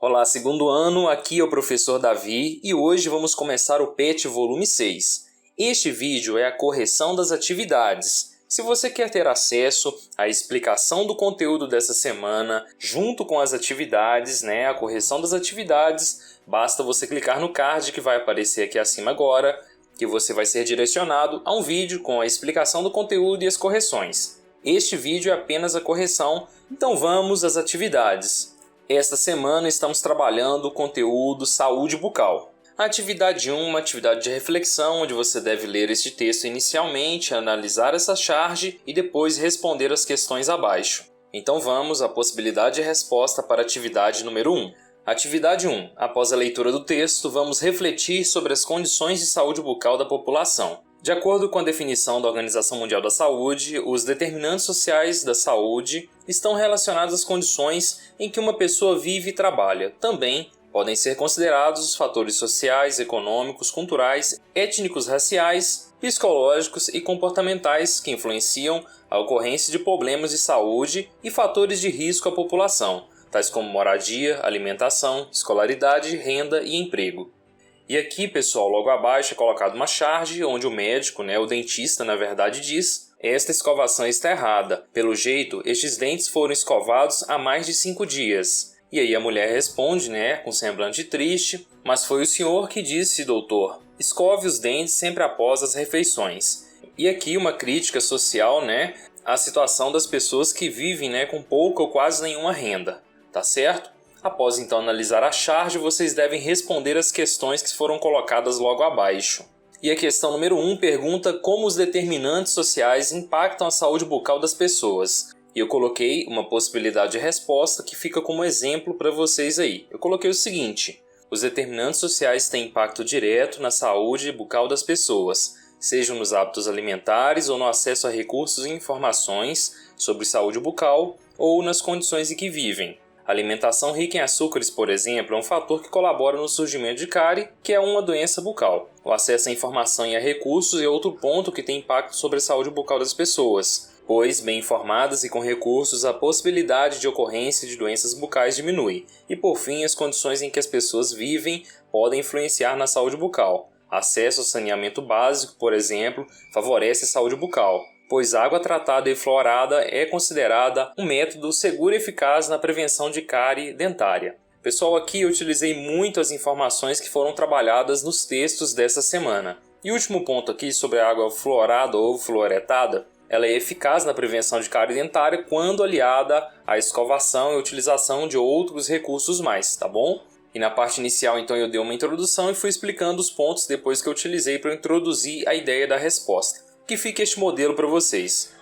Olá, segundo ano, aqui é o professor Davi e hoje vamos começar o PET volume 6. Este vídeo é a correção das atividades. Se você quer ter acesso à explicação do conteúdo dessa semana, junto com as atividades, a correção das atividades, basta você clicar no card que vai aparecer aqui acima agora, que você vai ser direcionado a um vídeo com a explicação do conteúdo e as correções. Este vídeo é apenas a correção, então vamos às atividades. Esta semana estamos trabalhando o conteúdo Saúde Bucal. A atividade 1 é uma atividade de reflexão, onde você deve ler este texto inicialmente, analisar essa charge e depois responder as questões abaixo. Então vamos à possibilidade de resposta para a atividade número 1. Atividade 1. Após a leitura do texto, vamos refletir sobre as condições de saúde bucal da população. De acordo com a definição da Organização Mundial da Saúde, os determinantes sociais da saúde estão relacionados às condições em que uma pessoa vive e trabalha. Também podem ser considerados os fatores sociais, econômicos, culturais, étnicos, raciais, psicológicos e comportamentais que influenciam a ocorrência de problemas de saúde e fatores de risco à população, tais como moradia, alimentação, escolaridade, renda e emprego. E aqui, pessoal, logo abaixo é colocado uma charge onde o médico, o dentista, na verdade, diz: esta escovação está errada. Pelo jeito, estes dentes foram escovados há mais de 5 dias. E aí a mulher responde, com semblante triste: mas foi o senhor que disse, doutor. Escove os dentes sempre após as refeições. E aqui uma crítica social, à situação das pessoas que vivem, com pouca ou quase nenhuma renda. Tá certo? Após então analisar a charge, vocês devem responder as questões que foram colocadas logo abaixo. E a questão número 1 pergunta como os determinantes sociais impactam a saúde bucal das pessoas. E eu coloquei uma possibilidade de resposta que fica como exemplo para vocês aí. Eu coloquei o seguinte: os determinantes sociais têm impacto direto na saúde bucal das pessoas, sejam nos hábitos alimentares ou no acesso a recursos e informações sobre saúde bucal ou nas condições em que vivem. A alimentação rica em açúcares, por exemplo, é um fator que colabora no surgimento de cárie, que é uma doença bucal. O acesso à informação e a recursos é outro ponto que tem impacto sobre a saúde bucal das pessoas, pois, bem informadas e com recursos, a possibilidade de ocorrência de doenças bucais diminui. E, por fim, as condições em que as pessoas vivem podem influenciar na saúde bucal. Acesso ao saneamento básico, por exemplo, favorece a saúde bucal, pois água tratada e fluorada é considerada um método seguro e eficaz na prevenção de cárie dentária. Pessoal, aqui eu utilizei muito as informações que foram trabalhadas nos textos dessa semana. E o último ponto aqui sobre a água fluorada ou fluoretada, ela é eficaz na prevenção de cárie dentária quando aliada à escovação e utilização de outros recursos mais, tá bom? E na parte inicial, então, eu dei uma introdução e fui explicando os pontos depois que eu utilizei para introduzir a ideia da resposta. Que fique este modelo para vocês.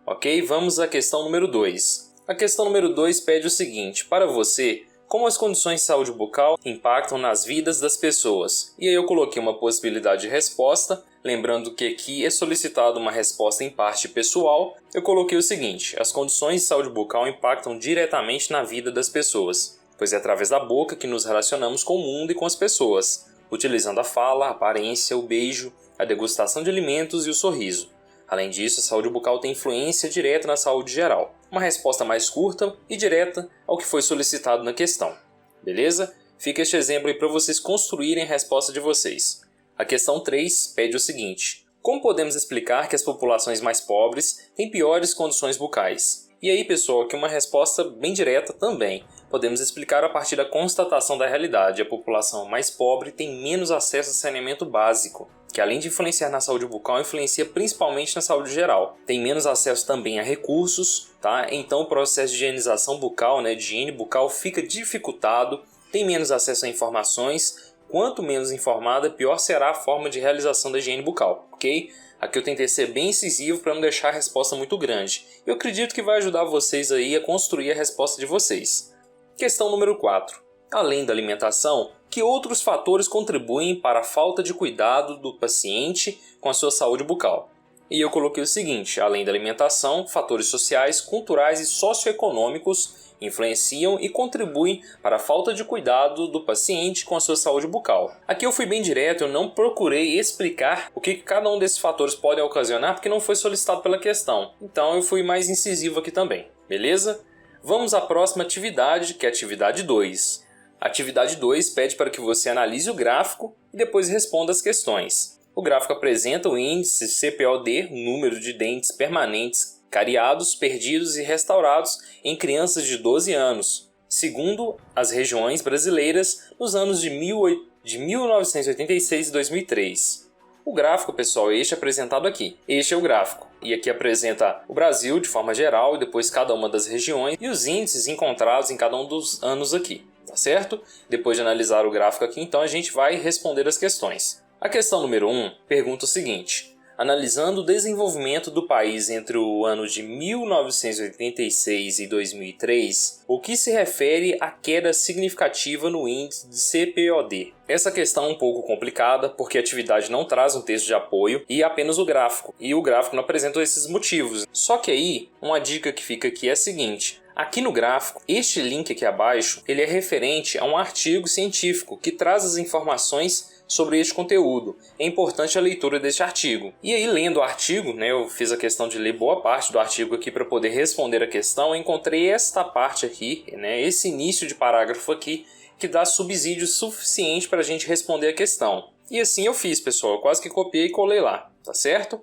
Ok? Vamos à questão número 2. A questão número 2 pede o seguinte: para você, como as condições de saúde bucal impactam nas vidas das pessoas? E aí eu coloquei uma possibilidade de resposta, lembrando que aqui é solicitada uma resposta em parte pessoal. Eu coloquei o seguinte: as condições de saúde bucal impactam diretamente na vida das pessoas, pois é através da boca que nos relacionamos com o mundo e com as pessoas, utilizando a fala, a aparência, o beijo, a degustação de alimentos e o sorriso. Além disso, a saúde bucal tem influência direta na saúde geral. Uma resposta mais curta e direta ao que foi solicitado na questão. Beleza? Fica este exemplo aí para vocês construírem a resposta de vocês. A questão 3 pede o seguinte: como podemos explicar que as populações mais pobres têm piores condições bucais? E aí, pessoal, aqui uma resposta bem direta também. Podemos explicar a partir da constatação da realidade. A população mais pobre tem menos acesso a saneamento básico, que além de influenciar na saúde bucal, influencia principalmente na saúde geral. Tem menos acesso também a recursos, tá? Então o processo de higienização bucal, de higiene bucal, fica dificultado, tem menos acesso a informações. Quanto menos informada, pior será a forma de realização da higiene bucal, ok? Aqui eu tentei ser bem incisivo para não deixar a resposta muito grande. Eu acredito que vai ajudar vocês aí a construir a resposta de vocês. Questão número 4. Além da alimentação, que outros fatores contribuem para a falta de cuidado do paciente com a sua saúde bucal? E eu coloquei o seguinte: além da alimentação, fatores sociais, culturais e socioeconômicos influenciam e contribuem para a falta de cuidado do paciente com a sua saúde bucal. Aqui eu fui bem direto, eu não procurei explicar o que cada um desses fatores pode ocasionar, porque não foi solicitado pela questão. Então eu fui mais incisivo aqui também, beleza? Vamos à próxima atividade, que é a atividade 2. A atividade 2 pede para que você analise o gráfico e depois responda as questões. O gráfico apresenta o índice CPOD, o número de dentes permanentes cariados, perdidos e restaurados em crianças de 12 anos, segundo as regiões brasileiras nos anos de 1986 e 2003. O gráfico, pessoal, este é apresentado aqui. Este é o gráfico. E aqui apresenta o Brasil de forma geral e depois cada uma das regiões e os índices encontrados em cada um dos anos aqui, tá certo? Depois de analisar o gráfico aqui, então a gente vai responder as questões. A questão número 1 pergunta o seguinte: analisando o desenvolvimento do país entre o ano de 1986 e 2003, o que se refere à queda significativa no índice de CPOD? Essa questão é um pouco complicada porque a atividade não traz um texto de apoio e apenas o gráfico. E o gráfico não apresenta esses motivos. Só que aí, uma dica que fica aqui é a seguinte: aqui no gráfico, este link aqui abaixo, ele é referente a um artigo científico que traz as informações sobre este conteúdo. É importante a leitura deste artigo. E aí, lendo o artigo, eu fiz a questão de ler boa parte do artigo aqui para poder responder a questão. Eu encontrei esta parte aqui, esse início de parágrafo aqui, que dá subsídio suficiente para a gente responder a questão. E assim eu fiz, pessoal. Eu quase que copiei e colei lá, tá certo?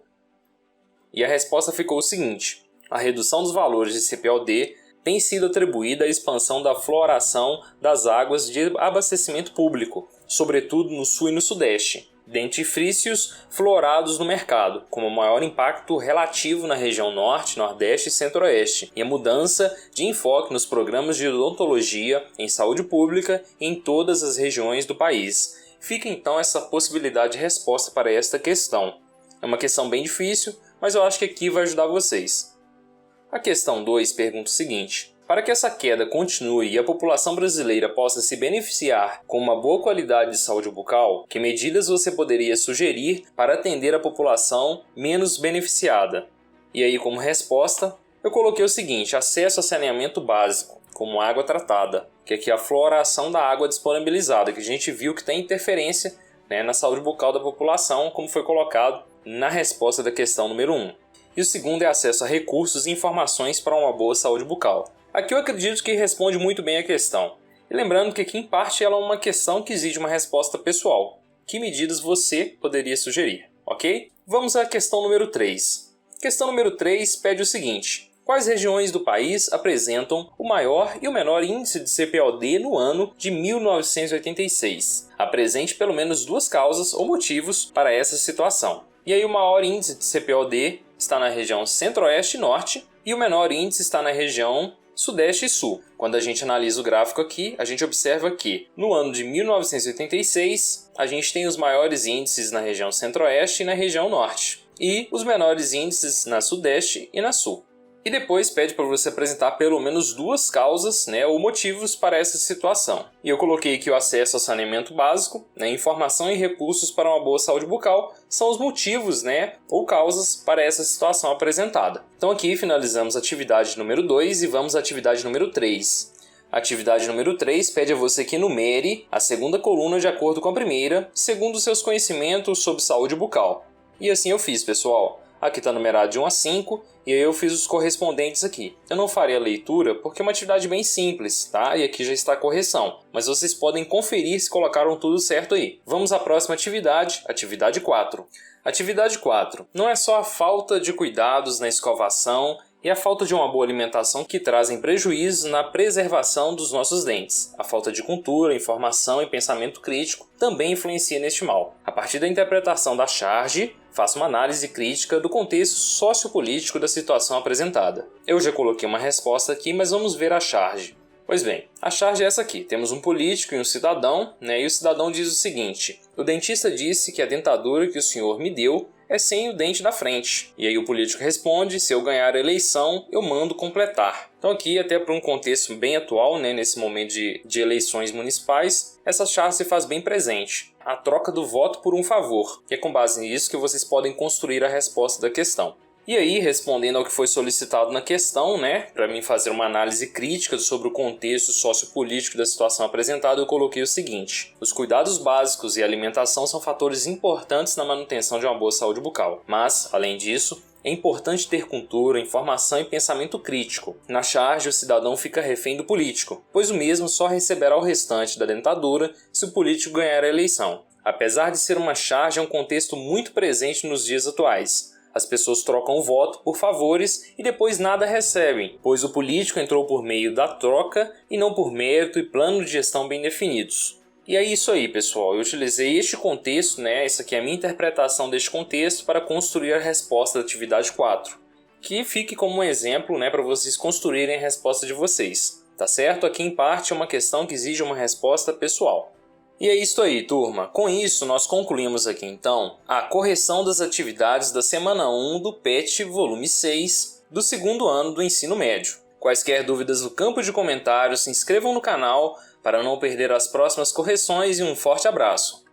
E a resposta ficou o seguinte: a redução dos valores de CPOD tem sido atribuída à expansão da fluoração das águas de abastecimento público, sobretudo no sul e no sudeste, dentifrícios fluorados no mercado, com maior impacto relativo na região norte, nordeste e centro-oeste, e a mudança de enfoque nos programas de odontologia em saúde pública em todas as regiões do país. Fica então essa possibilidade de resposta para esta questão. É uma questão bem difícil, mas eu acho que aqui vai ajudar vocês. A questão 2 pergunta o seguinte: para que essa queda continue e a população brasileira possa se beneficiar com uma boa qualidade de saúde bucal, que medidas você poderia sugerir para atender a população menos beneficiada? E aí, como resposta, eu coloquei o seguinte: acesso a saneamento básico, como água tratada, que aqui é a fluoração da água disponibilizada, que a gente viu que tem interferência na saúde bucal da população, como foi colocado na resposta da questão número 1. E o segundo é acesso a recursos e informações para uma boa saúde bucal. Aqui eu acredito que responde muito bem a questão. E lembrando que aqui em parte ela é uma questão que exige uma resposta pessoal. Que medidas você poderia sugerir, ok? Vamos à questão número 3. Questão número 3 pede o seguinte: quais regiões do país apresentam o maior e o menor índice de CPOD no ano de 1986? Apresente pelo menos duas causas ou motivos para essa situação. E aí o maior índice de CPOD está na região centro-oeste e norte e o menor índice está na região sudeste e sul. Quando a gente analisa o gráfico aqui, a gente observa que no ano de 1986 a gente tem os maiores índices na região centro-oeste e na região norte e os menores índices na sudeste e na sul. E depois pede para você apresentar pelo menos duas causas ou motivos para essa situação. E eu coloquei aqui o acesso ao saneamento básico, informação e recursos para uma boa saúde bucal são os motivos ou causas para essa situação apresentada. Então aqui finalizamos a atividade número 2 e vamos à atividade número 3. A atividade número 3 pede a você que enumere a segunda coluna de acordo com a primeira, segundo seus conhecimentos sobre saúde bucal. E assim eu fiz, pessoal. Aqui está numerado de 1 a 5 e aí eu fiz os correspondentes aqui. Eu não farei a leitura porque é uma atividade bem simples, tá? E aqui já está a correção, mas vocês podem conferir se colocaram tudo certo aí. Vamos à próxima atividade, atividade 4. Atividade 4. Não é só a falta de cuidados na escovação e a falta de uma boa alimentação que trazem prejuízos na preservação dos nossos dentes. A falta de cultura, informação e pensamento crítico também influencia neste mal. A partir da interpretação da charge, faça uma análise crítica do contexto sociopolítico da situação apresentada. Eu já coloquei uma resposta aqui, mas vamos ver a charge. Pois bem, a charge é essa aqui. Temos um político e um cidadão, e o cidadão diz o seguinte: o dentista disse que a dentadura que o senhor me deu é sem o dente da frente. E aí o político responde: se eu ganhar a eleição, eu mando completar. Então aqui, até para um contexto bem atual, nesse momento de eleições municipais, essa charge se faz bem presente. A troca do voto por um favor. E é com base nisso que vocês podem construir a resposta da questão. E aí, respondendo ao que foi solicitado na questão, para mim fazer uma análise crítica sobre o contexto sociopolítico da situação apresentada, eu coloquei o seguinte: os cuidados básicos e a alimentação são fatores importantes na manutenção de uma boa saúde bucal. Mas, além disso, É importante ter cultura, informação e pensamento crítico. Na charge, o cidadão fica refém do político, pois o mesmo só receberá o restante da dentadura se o político ganhar a eleição. Apesar de ser uma charge, é um contexto muito presente nos dias atuais. As pessoas trocam o voto por favores e depois nada recebem, pois o político entrou por meio da troca e não por mérito e plano de gestão bem definidos. E é isso aí, pessoal. Eu utilizei este contexto, essa aqui é a minha interpretação deste contexto para construir a resposta da atividade 4. Que fique como um exemplo, para vocês construírem a resposta de vocês. Tá certo? Aqui em parte é uma questão que exige uma resposta pessoal. E é isso aí, turma. Com isso, nós concluímos aqui então a correção das atividades da semana 1 do PET volume 6 do segundo ano do ensino médio. Quaisquer dúvidas no campo de comentários, se inscrevam no canal para não perder as próximas correções e um forte abraço!